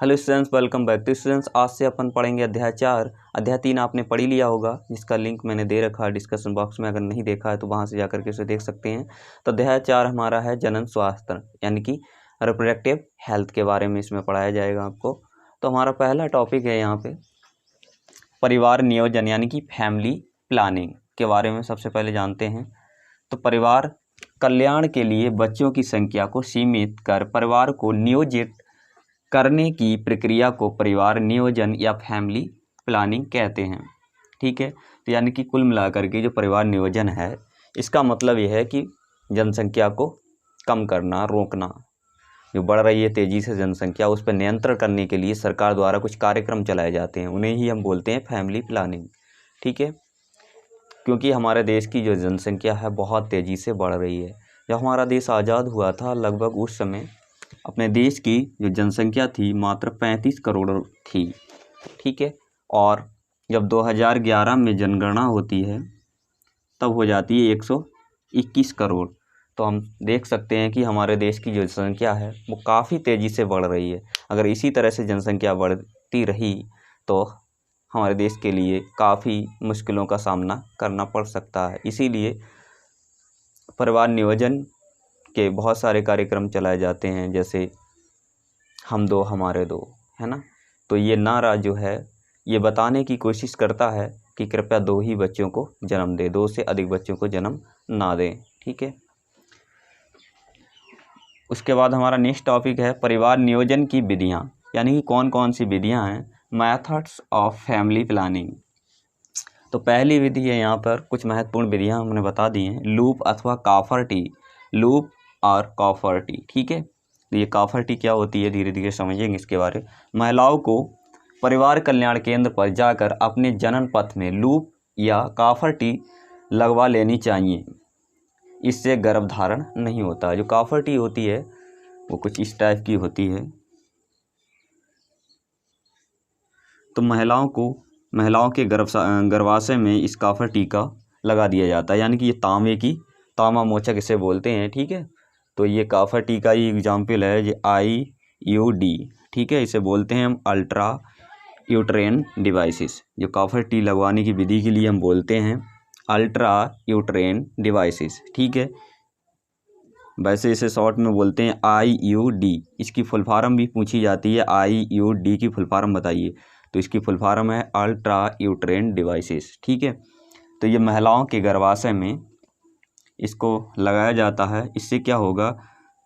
Hello students, welcome back to students. आज से अपन पढ़ेंगे अध्याय 4। अध्याय 3 आपने पढ़ ही लिया होगा, जिसका लिंक मैंने दे रखा है डिस्कशन बॉक्स में। अगर नहीं देखा है तो वहां से जाकर के उसे देख सकते हैं। तो अध्याय 4 हमारा है जनन स्वास्थ्य, यानी कि रिप्रोडक्टिव हेल्थ के बारे में इसमें पढ़ाया जाएगा आपको। तो हमारा पहला टॉपिक है यहाँ पे परिवार नियोजन, यानी कि फैमिली प्लानिंग के बारे में सबसे पहले जानते हैं। तो परिवार कल्याण के लिए बच्चों की संख्या को सीमित कर परिवार को नियोजित करने की प्रक्रिया को परिवार नियोजन या फैमिली प्लानिंग कहते हैं। ठीक है, तो यानी कि कुल मिलाकर के जो परिवार नियोजन है, इसका मतलब यह है कि जनसंख्या को कम करना, रोकना। जो बढ़ रही है तेज़ी से जनसंख्या, उस पर नियंत्रण करने के लिए सरकार द्वारा कुछ कार्यक्रम चलाए जाते हैं, उन्हें ही हम बोलते हैं फैमिली प्लानिंग। ठीक है, क्योंकि हमारे देश की जो जनसंख्या है बहुत तेज़ी से बढ़ रही है। जब हमारा देश आज़ाद हुआ था, लगभग उस समय अपने देश की जो जनसंख्या थी मात्र 35 करोड़ थी। ठीक है, और जब 2011 में जनगणना होती है तब हो जाती है 121 करोड़। तो हम देख सकते हैं कि हमारे देश की जो जनसंख्या है वो काफ़ी तेज़ी से बढ़ रही है। अगर इसी तरह से जनसंख्या बढ़ती रही तो हमारे देश के लिए काफ़ी मुश्किलों का सामना करना पड़ सकता है। इसीलिए परिवार नियोजन के बहुत सारे कार्यक्रम चलाए जाते हैं, जैसे हम दो हमारे दो, है ना। तो ये नारा जो है ये बताने की कोशिश करता है कि कृपया 2 ही बच्चों को जन्म दें, 2 से अधिक बच्चों को जन्म ना दें। ठीक है, उसके बाद हमारा नेक्स्ट टॉपिक है परिवार नियोजन की विधियाँ, यानी कि कौन कौन सी विधियाँ हैं। Methods of family planning. तो पहली विधि है, यहाँ पर कुछ महत्वपूर्ण विधियाँ हमने बता दी हैं। लूप अथवा काफर-टी, लूप और काफर-टी। ठीक है, तो ये काफर-टी क्या होती है, धीरे धीरे समझेंगे इसके बारे में। महिलाओं को परिवार कल्याण केंद्र पर जाकर अपने जनन पथ में लूप या काफर-टी लगवा लेनी चाहिए, इससे गर्भधारण नहीं होता। जो काफर-टी होती है वो कुछ इस टाइप की होती है। तो महिलाओं के गर्भाशय में इस काफर-टी का लगा दिया जाता है, यानी कि ये तांबा मोचक इसे बोलते हैं। ठीक है, तो ये काफर-टी का ही एग्जाम्पल है, ये IUD। ठीक है, इसे बोलते हैं हम अल्ट्रा यूट्रेन डिवाइसेस। जो काफर-टी लगवाने की विधि के लिए हम बोलते हैं अल्ट्रा यूट्रेन डिवाइसेस। ठीक है, वैसे इसे शॉर्ट में बोलते हैं IUD। इसकी फुल फॉर्म भी पूछी जाती है, IUD की फुल फॉर्म बताइए। तो इसकी फुल फॉर्म है अल्ट्रा यूट्रेन डिवाइसेस। ठीक है, तो ये महिलाओं के गर्भाशय में इसको लगाया जाता है। इससे क्या होगा,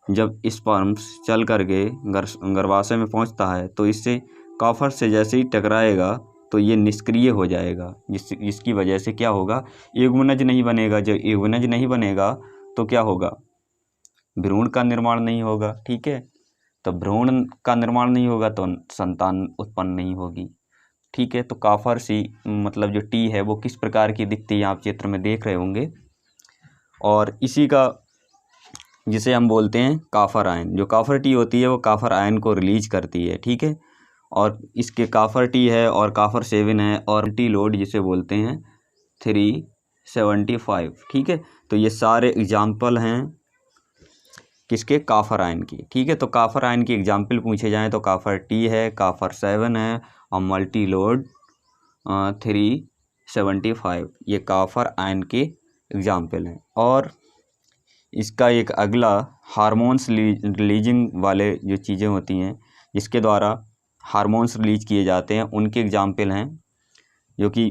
जब स्पर्म्स चल करके गर्भाशय में पहुंचता है तो इससे काफर से जैसे ही टकराएगा तो ये निष्क्रिय हो जाएगा, जिसकी वजह से क्या होगा, युग्मनज नहीं बनेगा। जब युग्मनज नहीं बनेगा तो क्या होगा, भ्रूण का निर्माण नहीं होगा। ठीक है, तो भ्रूण का निर्माण नहीं होगा तो संतान उत्पन्न नहीं होगी। ठीक है, तो काफर सी मतलब जो टी है वो किस प्रकार की दिखती है आप चित्र में देख रहे होंगे। और इसी का जिसे हम बोलते हैं काफर आयन, जो काफर टी होती है वो काफर आयन को रिलीज करती है। ठीक है, और इसके काफर टी है और काफर 7 है और टी लोड जिसे बोलते हैं 375। ठीक है, तो ये सारे एग्जाम्पल हैं किसके, काफर आयन की। ठीक है, तो काफर आयन की एग्जाम्पल पूछे जाएं तो काफर टी है, काफर 7 है और मल्टी लोड 375, ये काफर आयन के एग्जाम्पल हैं। और इसका एक अगला हार्मोन्स रिलीजिंग वाले जो चीज़ें होती हैं जिसके द्वारा हार्मोन्स रिलीज किए जाते हैं, उनके एग्जाम्पल हैं। जो कि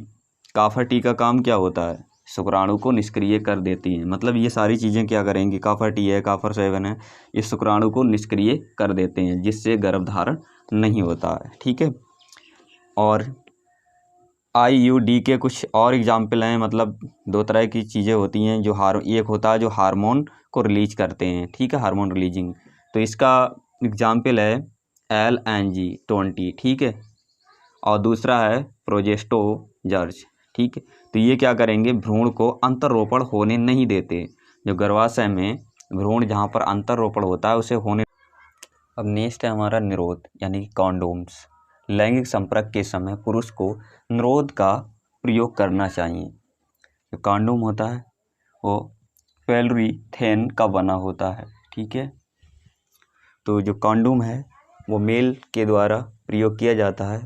काफर टी का काम क्या होता है, शुक्राणु को निष्क्रिय कर देती हैं। मतलब ये सारी चीज़ें क्या करेंगी, काफर टी है, काफर 7 है, ये शुक्राणु को निष्क्रिय कर देते हैं, जिससे गर्भधारण नहीं होता है। ठीक है, और IUD के कुछ और एग्जाम्पल हैं। मतलब 2 तरह की चीज़ें होती हैं, जो एक होता है जो हार्मोन को रिलीज करते हैं। ठीक है, हार्मोन रिलीजिंग, तो इसका एग्जाम्पल है LNG-20। ठीक है, और दूसरा है प्रोजेस्टोजर्ज। ठीक है, तो ये क्या करेंगे, भ्रूण को अंतर्रोपण होने नहीं देते। जो गर्भाशय में भ्रूण जहाँ पर अंतर्रोपण होता है उसे होने। अब नेक्स्ट है हमारा निरोध, यानी कि कॉन्डोम्स। लैंगिक संपर्क के समय पुरुष को निरोध का प्रयोग करना चाहिए। जो कॉन्डोम होता है वो पॉलीयूरेथेन का बना होता है। ठीक है, तो जो कॉन्डोम है वो मेल के द्वारा प्रयोग किया जाता है।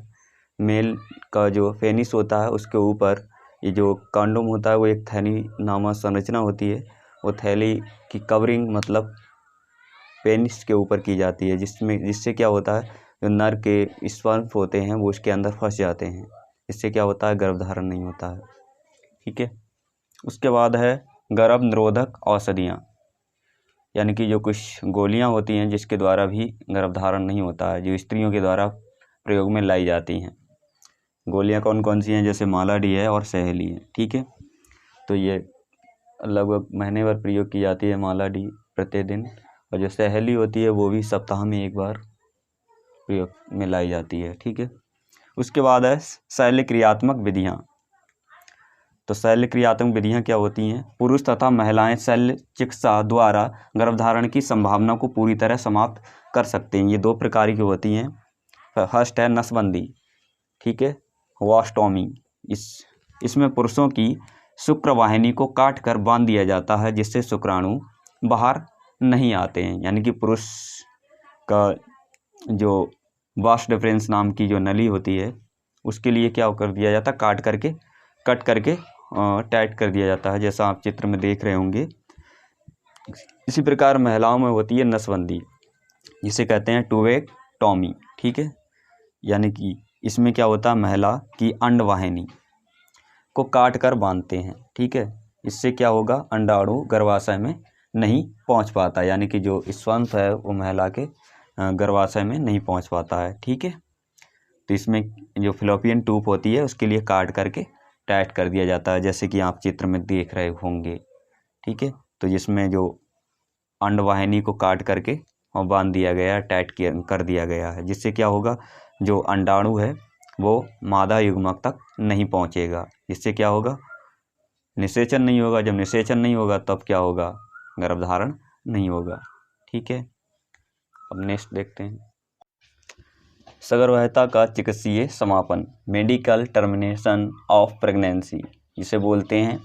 मेल का जो पेनिस होता है उसके ऊपर ये जो कंडोम होता है वो एक थैली नामक संरचना होती है, वो थैली की कवरिंग मतलब पेनिस के ऊपर की जाती है, जिससे क्या होता है जो नर के स्पर्म होते हैं वो उसके अंदर फंस जाते हैं। इससे क्या होता है गर्भधारण नहीं होता है। ठीक है। उसके बाद है गर्भ निरोधक औषधियाँ, यानी कि जो कुछ गोलियाँ होती हैं जिसके द्वारा भी गर्भधारण नहीं होता है, जो स्त्रियों के द्वारा प्रयोग में लाई जाती हैं। गोलियाँ कौन कौन सी हैं, जैसे मालाडी है और सहेली है। ठीक है। तो ये लगभग महीने भर प्रयोग की जाती है मालाडी प्रतिदिन, और जो सहेली होती है वो भी सप्ताह में एक बार प्रयोग में लाई जाती है। ठीक है। उसके बाद है शल्य क्रियात्मक विधियाँ। तो शल्य क्रियात्मक विधियाँ क्या होती हैं? पुरुष तथा महिलाएं शल्य चिकित्सा द्वारा गर्भधारण की संभावना को पूरी तरह समाप्त कर सकते हैं। ये 2 प्रकार की होती हैं। फर्स्ट है नसबंदी। ठीक है, वास्टोमी। इसमें पुरुषों की शुक्रवाहिनी को काट कर बांध दिया जाता है, जिससे शुक्राणु बाहर नहीं आते हैं। यानी कि पुरुष का जो वास डिफरेंस नाम की जो नली होती है उसके लिए क्या कर दिया जाता है, कट करके टाइट कर दिया जाता है, जैसा आप चित्र में देख रहे होंगे। इसी प्रकार महिलाओं में होती है नसबंदी, जिसे कहते हैं टूवेक्टॉमी। ठीक है। यानी कि इसमें क्या होता है, महिला की अंडवाहिनी को काट कर बांधते हैं। ठीक है। इससे क्या होगा, अंडाणु गर्भाशय में नहीं पहुंच पाता, यानी कि जो स्पर्म है वो महिला के गर्भाशय में नहीं पहुंच पाता है। ठीक है। तो इसमें जो फिलोपियन ट्यूब होती है उसके लिए काट करके टाइट कर दिया जाता है, जैसे कि आप चित्र में देख रहे होंगे। ठीक है। तो जिसमें जो अंडवाहिनी को काट करके और बांध दिया गया है, टाइट कर दिया गया है, जिससे क्या होगा, जो अंडाणु है वो मादा युग्मक तक नहीं पहुंचेगा। इससे क्या होगा, निषेचन नहीं होगा। जब निषेचन नहीं होगा तब क्या होगा, गर्भधारण नहीं होगा। ठीक है। अब नेक्स्ट देखते हैं, सगर्भता का चिकित्सीय समापन, मेडिकल टर्मिनेशन ऑफ प्रेगनेंसी, जिसे बोलते हैं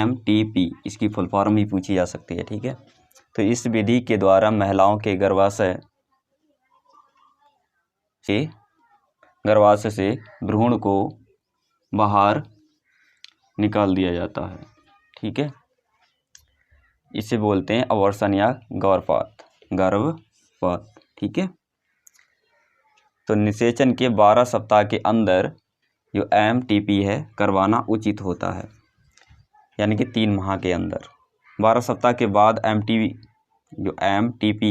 MTP। इसकी फुल फॉर्म भी पूछी जा सकती है। ठीक है। तो इस विधि के द्वारा महिलाओं के गर्भाशय से भ्रूण को बाहर निकाल दिया जाता है। ठीक है। इसे बोलते हैं अबॉर्शन या गर्भपात। ठीक है। तो निषेचन के 12 सप्ताह के अंदर जो MTP है करवाना उचित होता है, यानी कि 3 माह के अंदर। 12 सप्ताह के बाद MTP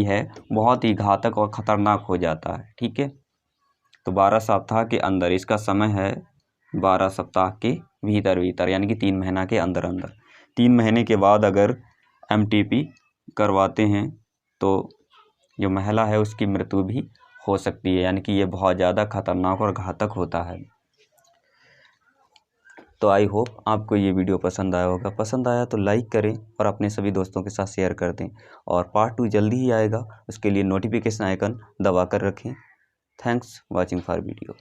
है बहुत ही घातक और ख़तरनाक हो जाता है। ठीक है। तो 12 सप्ताह के अंदर, इसका समय है 12 सप्ताह के भीतर, यानी कि 3 महीना के अंदर 3 महीने के बाद अगर MTP करवाते हैं तो जो महिला है उसकी मृत्यु भी हो सकती है, यानी कि ये बहुत ज़्यादा खतरनाक और घातक होता है। तो आई होप आपको ये वीडियो पसंद आया होगा। पसंद आया तो लाइक करें और अपने सभी दोस्तों के साथ शेयर कर दें, और पार्ट 2 जल्दी ही आएगा, उसके लिए नोटिफिकेशन आइकन दबा कर रखें। Thanks watching for video.